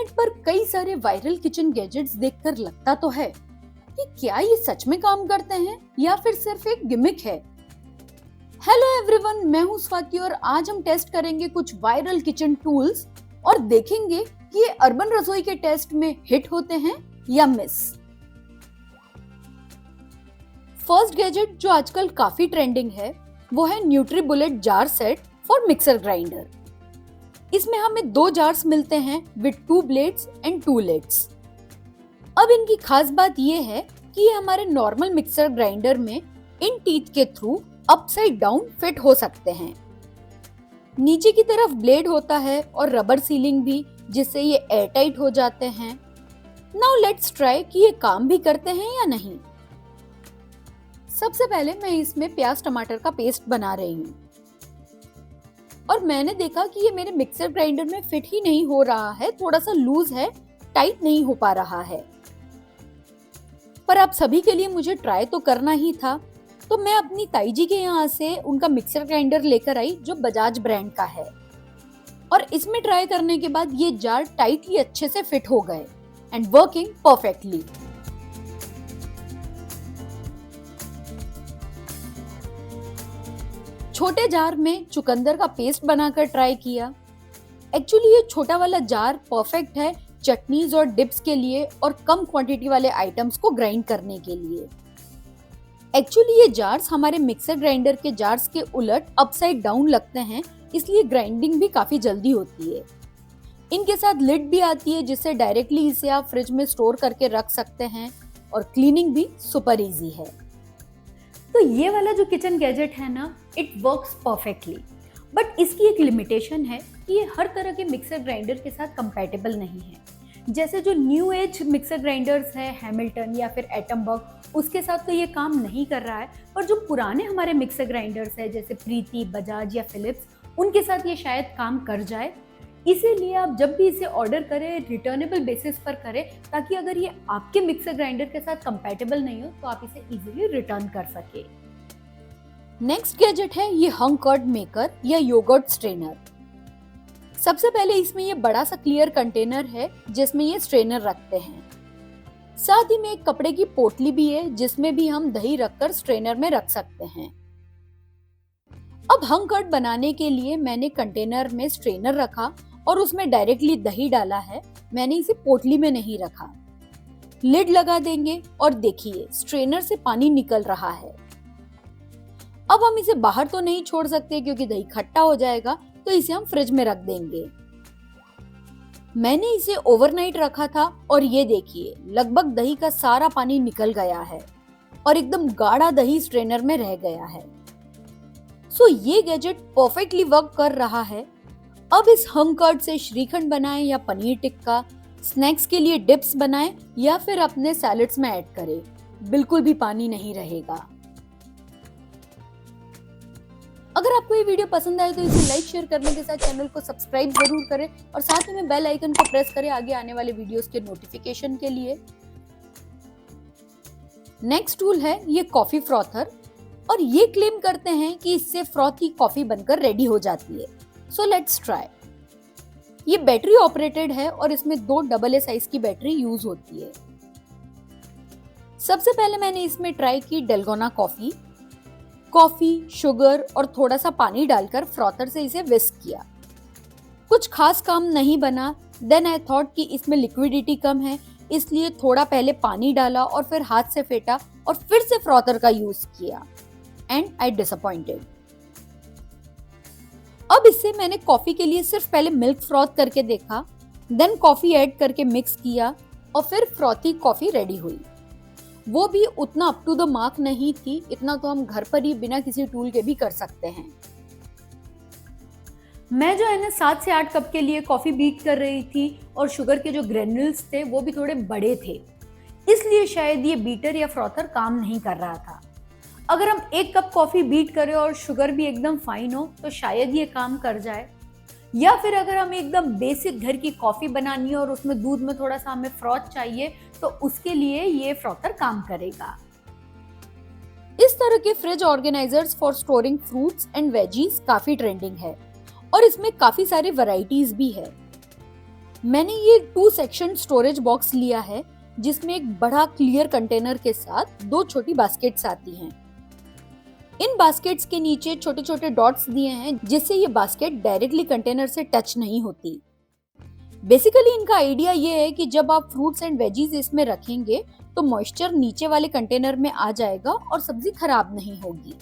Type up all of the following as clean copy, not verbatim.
Internet पर कई सारे वायरल किचन गैजेट्स देखकर लगता तो है कि क्या ये सच में काम करते हैं या फिर सिर्फ एक गिमिक है। हेलो एवरीवन, मैं हूं स्वाति और आज हम टेस्ट करेंगे कुछ वायरल किचन टूल्स और देखेंगे कि ये अर्बन रसोई के टेस्ट में हिट होते हैं या मिस। फर्स्ट गैजेट जो आजकल काफी ट्रेंडिंग है वो है Nutribullet jar set for mixer grinder. इसमें हमें 2 जार्स मिलते हैं विद 2 ब्लेड्स एंड 2 लिड्स। अब इनकी खास बात ये है कि ये हमारे नॉर्मल मिक्सर ग्राइंडर में इन टीथ के थ्रू अपसाइड डाउन फिट हो सकते हैं। नीचे की तरफ ब्लेड होता है और रबर सीलिंग भी, जिससे ये एयरटाइट हो जाते हैं। नाउ लेट्स ट्राई कि ये काम भी करते हैं या नहीं। सबसे पहले मैं इसमें प्याज टमाटर का पेस्ट बना रही हूँ और मैंने देखा कि ये मेरे मिक्सर ग्राइंडर में फिट ही नहीं हो रहा है, थोड़ा सा लूज है, टाइट नहीं हो पा रहा है। पर आप सभी के लिए मुझे ट्राई तो करना ही था, तो मैं अपनी ताई जी के यहाँ से उनका मिक्सर ग्राइंडर लेकर आई जो बजाज ब्रांड का है और इसमें ट्राई करने के बाद ये जार टाइटली अच्छे से फिट हो गए एंड वर्किंग परफेक्टली। छोटे जार में चुकंदर का पेस्ट बनाकर ट्राई किया। एक्चुअली ये छोटा वाला जार परफेक्ट है चटनीज और डिप्स के लिए और कम क्वांटिटी वाले आइटम्स को ग्राइंड करने के लिए। एक्चुअली ये जार्स हमारे मिक्सर ग्राइंडर के जार्स के उलट अपसाइड डाउन लगते हैं, इसलिए ग्राइंडिंग भी काफी जल्दी होती है। इनके साथ लिड भी आती है जिससे डायरेक्टली इसे आप फ्रिज में स्टोर करके रख सकते हैं और क्लीनिंग भी सुपर इजी है। तो ये वाला जो किचन गैजेट है ना, इट वर्क्स परफेक्टली, बट इसकी एक लिमिटेशन है कि ये हर तरह के मिक्सर ग्राइंडर के साथ कंपैटिबल नहीं है। जैसे जो न्यू एज मिक्सर ग्राइंडर्स है हैमिल्टन या फिर एटमबर्ग, उसके साथ तो ये काम नहीं कर रहा है, पर जो पुराने हमारे मिक्सर ग्राइंडर्स है जैसे प्रीति, बजाज या फिलिप्स, उनके साथ ये शायद काम कर जाए। इसीलिए आप जब भी इसे ऑर्डर करें रिटर्नेबल बेसिस पर करें, ताकि अगर ये आपके मिक्सर ग्राइंडर के साथ कंपैटिबल नहीं हो तो आप इसे इजीली रिटर्न कर सके। नेक्स्ट गैजेट है ये हंग कर्ड मेकर या योगर्ट स्ट्रेनर। सबसे पहले इसमें ये बड़ा सा क्लियर कंटेनर है जिसमें ये स्ट्रेनर रखते हैं। साथ ही में एक कपड़े की पोटली भी है जिसमें भी हम दही रखकर स्ट्रेनर में रख सकते हैं। अब हंग कर्ड बनाने के लिए मैंने कंटेनर में स्ट्रेनर रखा और उसमें डायरेक्टली दही डाला है, मैंने इसे पोटली में नहीं रखा। लिड लगा देंगे और देखिए स्ट्रेनर से पानी निकल रहा है। अब हम इसे बाहर तो नहीं छोड़ सकते क्योंकि दही खट्टा हो जाएगा, तो इसे हम फ्रिज में रख देंगे। मैंने इसे ओवरनाइट रखा था और ये देखिए लगभग दही का सारा पानी निकल गया है और एकदम गाढ़ा दही स्ट्रेनर में रह गया है। सो ये गैजेट परफेक्टली वर्क कर रहा है। अब इस हंग कर्ड से श्रीखंड बनाएं या पनीर टिक्का, स्नैक्स के लिए डिप्स बनाएं या फिर अपने सैलेड्स में ऐड करें, बिल्कुल भी पानी नहीं रहेगा। अगर आपको ये वीडियो पसंद आए तो इसे लाइक शेयर करने के साथ चैनल को सब्सक्राइब जरूर करें और साथ ही में बेल आइकन को प्रेस करें आगे आने वाले वीडियोस के नोटिफिकेशन के लिए। नेक्स्ट टूल है ये कॉफी फ्रॉथर और ये क्लेम करते हैं कि इससे फ्रॉथी कॉफी बनकर रेडी हो जाती है। So let's try. ये बैटरी ऑपरेटेड है और इसमें 2 AA साइज की बैटरी यूज होती है। सबसे पहले मैंने इसमें ट्राई की डेल्गोना कॉफी, शुगर और थोड़ा सा पानी डालकर फ्रॉथर से इसे विस्क किया। कुछ खास काम नहीं बना। देन आई थॉट कि इसमें लिक्विडिटी कम है, इसलिए थोड़ा पहले पानी डाला और फिर हाथ से फेंटा और फिर से फ्रॉथर का यूज किया एंड आई डिसअपॉइंटेड। अब इससे मैंने कॉफी के लिए सिर्फ पहले मिल्क फ्रॉथ करके देखा, देन कॉफी ऐड करके मिक्स किया और फिर फ्रॉथी कॉफी रेडी हुई। वो भी उतना अप टू द मार्क नहीं थी, इतना तो हम घर पर ही बिना किसी टूल के भी कर सकते हैं। मैं जो है ना 7 से 8 कप के लिए कॉफी बीट कर रही थी और शुगर के जो ग्रेन्यूल्स थे वो भी थोड़े बड़े थे, इसलिए शायद ये बीटर या फ्रॉथर काम नहीं कर रहा था। अगर हम 1 कप कॉफी बीट करें और शुगर भी एकदम फाइन हो तो शायद ये काम कर जाए। या फिर अगर हमें एकदम बेसिक घर की कॉफी बनानी है और उसमें दूध में थोड़ा सा हमें फ्रॉथ चाहिए तो उसके लिए ये फ्रॉथर काम करेगा। इस तरह के fridge organisers for storing fruits and veggies काफी ट्रेंडिंग है और इसमें काफी सारी वैरायटीज भी है। मैंने ये 2 सेक्शन स्टोरेज बॉक्स लिया है जिसमें एक बड़ा क्लियर कंटेनर के साथ 2 छोटी बास्केट्स आती हैं। इन बास्केट्स के नीचे छोटे छोटे डॉट्स दिए हैं जिससे ये बास्केट डायरेक्टली कंटेनर से टच नहीं होती। बेसिकली इनका आइडिया ये है कि जब आप फ्रूट्स एंड वेजीज इसमें रखेंगे तो मॉइस्चर नीचे वाले कंटेनर में आ जाएगा और सब्जी खराब नहीं होगी।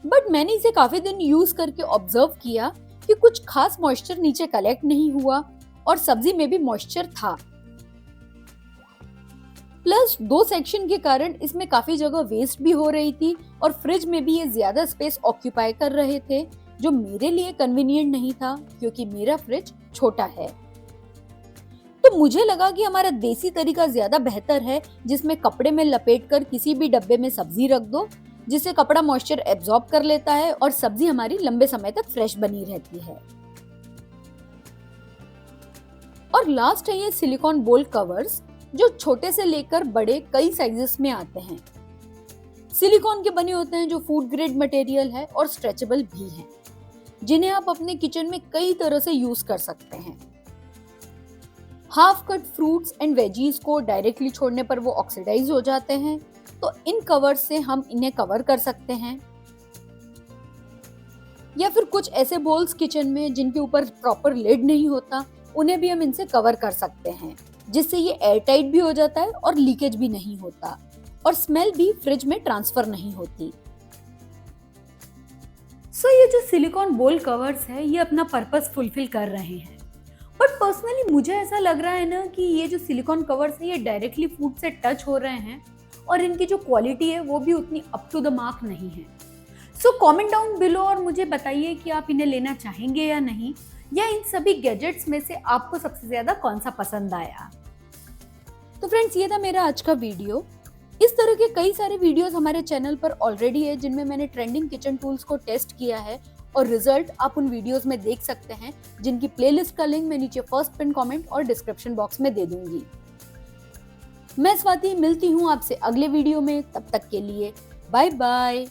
बट मैंने इसे काफी दिन यूज करके ऑब्जर्व किया कि कुछ खास मॉइस्चर नीचे कलेक्ट नहीं हुआ और सब्जी में भी मॉइस्चर था। प्लस 2 सेक्शन के कारण इसमें काफी जगह वेस्ट भी हो रही थी और फ्रिज में भी ये ज्यादा स्पेस ऑक्यूपाई कर रहे थे, जो मेरे लिए कन्वीनियंट नहीं था क्योंकि मेरा फ्रिज छोटा है। तो मुझे लगा कि हमारा देसी तरीका ज्यादा बेहतर है, जिसमें कपड़े में लपेटकर किसी भी डब्बे में सब्जी रख दो, जिससे कपड़ा मॉइस्चर एब्जॉर्ब कर लेता है और सब्जी हमारी लंबे समय तक फ्रेश बनी रहती है। और लास्ट है ये सिलिकॉन बोल कवर्स, जो छोटे से लेकर बड़े कई साइजेस में आते हैं। सिलिकॉन के बने होते हैं जो फूड ग्रेड मटेरियल है और स्ट्रेचेबल भी हैं, जिन्हें आप अपने किचन में कई तरह से यूज कर सकते हैं। Half cut fruits and veggies को डायरेक्टली छोड़ने पर वो ऑक्सीडाइज हो जाते हैं, तो इन कवर से हम इन्हें कवर कर सकते हैं। या फिर कुछ ऐसे बोल्स किचन में जिनके ऊपर प्रॉपर लिड नहीं होता, उन्हें भी हम इनसे कवर कर सकते हैं, जिससे ये एयर टाइट भी हो जाता है और लीकेज भी नहीं होता और स्मेल भी फ्रिज में ट्रांसफर नहीं होती। सो ये जो सिलिकॉन बोल कवर्स है ये अपना पर्पस फुलफिल कर रहे हैं। बट पर्सनली मुझे ऐसा लग रहा है ना कि ये जो सिलिकॉन कवर्स है ये डायरेक्टली फूड से टच हो रहे हैं और इनकी जो क्वालिटी है वो भी उतनी अप टू द मार्क नहीं है। सो कमेंट डाउन बिलो और मुझे बताइए कि आप इन्हें लेना चाहेंगे या नहीं, या इन सभी गैजेट्स में से आपको सबसे ज्यादा कौन सा पसंद आया। तो फ्रेंड्स, ये था मेरा आज का वीडियो। इस तरह के कई सारे वीडियोस हमारे चैनल पर ऑलरेडी है जिनमें मैंने ट्रेंडिंग किचन टूल्स को टेस्ट किया है और रिजल्ट आप उन वीडियोस में देख सकते हैं, जिनकी प्लेलिस्ट का लिंक मैं नीचे फर्स्ट पिन कमेंट और डिस्क्रिप्शन बॉक्स में दे दूंगी। मैं स्वाति मिलती हूँ आपसे अगले वीडियो में, तब तक के लिए बाय बाय।